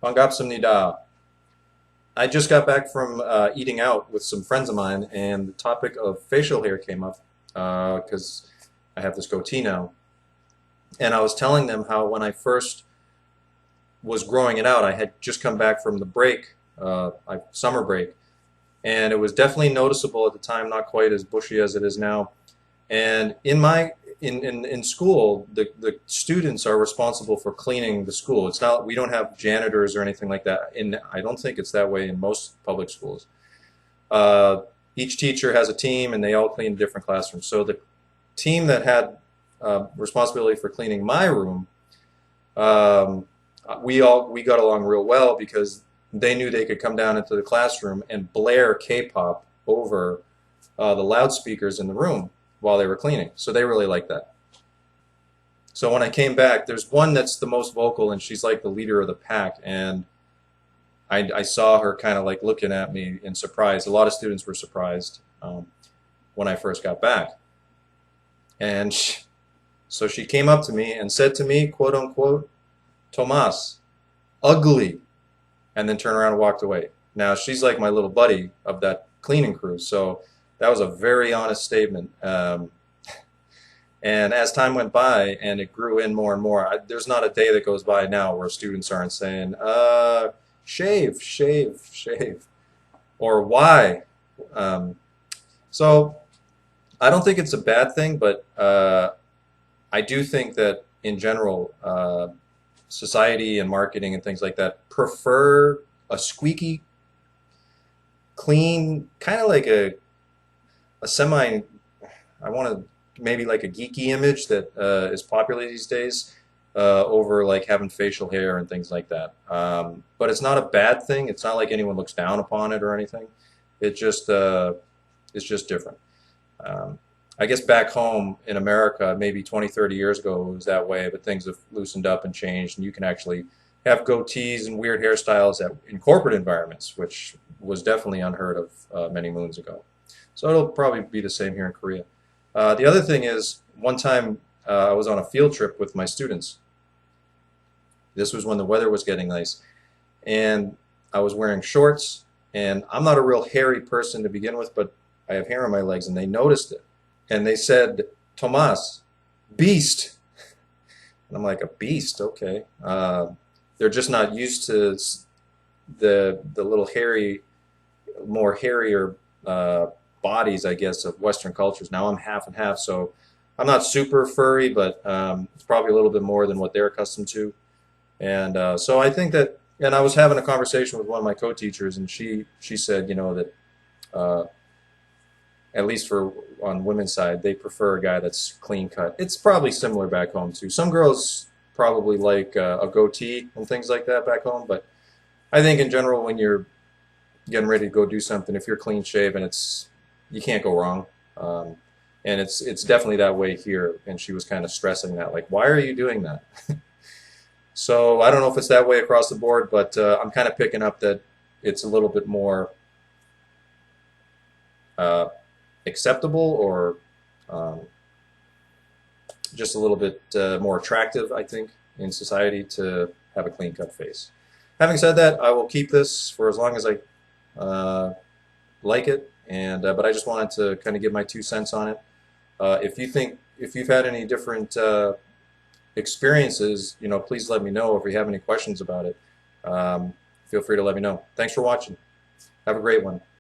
반갑습니다. I just got back from eating out with some friends of mine, and the topic of facial hair came up because I have this goatee now. And I was telling them how when I first was growing it out, I had just come back from the break, summer break, and it was definitely noticeable at the time, not quite as bushy as it is now. And in school, the students are responsible for cleaning the school. It's not we don't have janitors or anything like that. And I don't think it's that way in most public schools. Uh, each teacher has a team, and they all clean different classrooms. So the team that had responsibility for cleaning my room, um, we got along real well because they knew they could come down into the classroom and blare K-pop over the loudspeakers in the room while they were cleaning. So they really liked that. So when I came back, there's one that's the most vocal, and she's like the leader of the pack. And I saw her kind of like looking at me in surprise. A lot of students were surprised when I first got back. And so she came up to me and said to me, quote unquote, Tomas, ugly, and then turned around and walked away. Now she's like my little buddy of that cleaning crew. So that was a very honest statement. And as time went by and it grew in more and more, there's not a day that goes by now where students aren't saying, shave, shave, shave, or why. Um, so I don't think it's a bad thing, but I do think that in general, society and marketing and things like that prefer a squeaky, clean, kind of like a semi, I want to maybe like a geeky image that is popular these days over like having facial hair and things like that. But it's not a bad thing. It's not like anyone looks down upon it or anything. It just it's just different. Um, I guess back home in America, maybe 20, 30 years ago, it was that way, but things have loosened up and changed, and you can actually have goatees and weird hairstyles in corporate environments, which was definitely unheard of many moons ago. So it'll probably be the same here in Korea. The other thing is, one time I was on a field trip with my students. This was when the weather was getting nice, and I was wearing shorts, and I'm not a real hairy person to begin with, but I have hair on my legs, and they noticed it. And they said, Tomas, beast. And I'm like, a beast? Okay. They're just not used to the little hairy, more hairier bodies, I guess, of Western cultures. Now I'm half and half, so I'm not super furry, but it's probably a little bit more than what they're accustomed to. And so I think that, and I was having a conversation with one of my co-teachers, and she said, that uh, at least for on women's side, they prefer a guy that's clean cut. It's probably similar back home too. Some girls probably like a goatee and things like that back home, but I think in general, when you're getting ready to go do something, if you're clean shaven, it's you can't go wrong. Um, and it's definitely that way here. And she was kind of stressing that, like, why are you doing that? So I don't know if it's that way across the board, but I'm kind of picking up that it's a little bit more uh, acceptable or um, just a little bit more attractive, I think, in society to have a clean cut face. Having said that, I will keep this for as long as I like it, and but I just wanted to kind of give my 2 cents on it. If you've had any different experiences, please let me know. If you have any questions about it, feel free to let me know. Thanks for watching. Have a great one.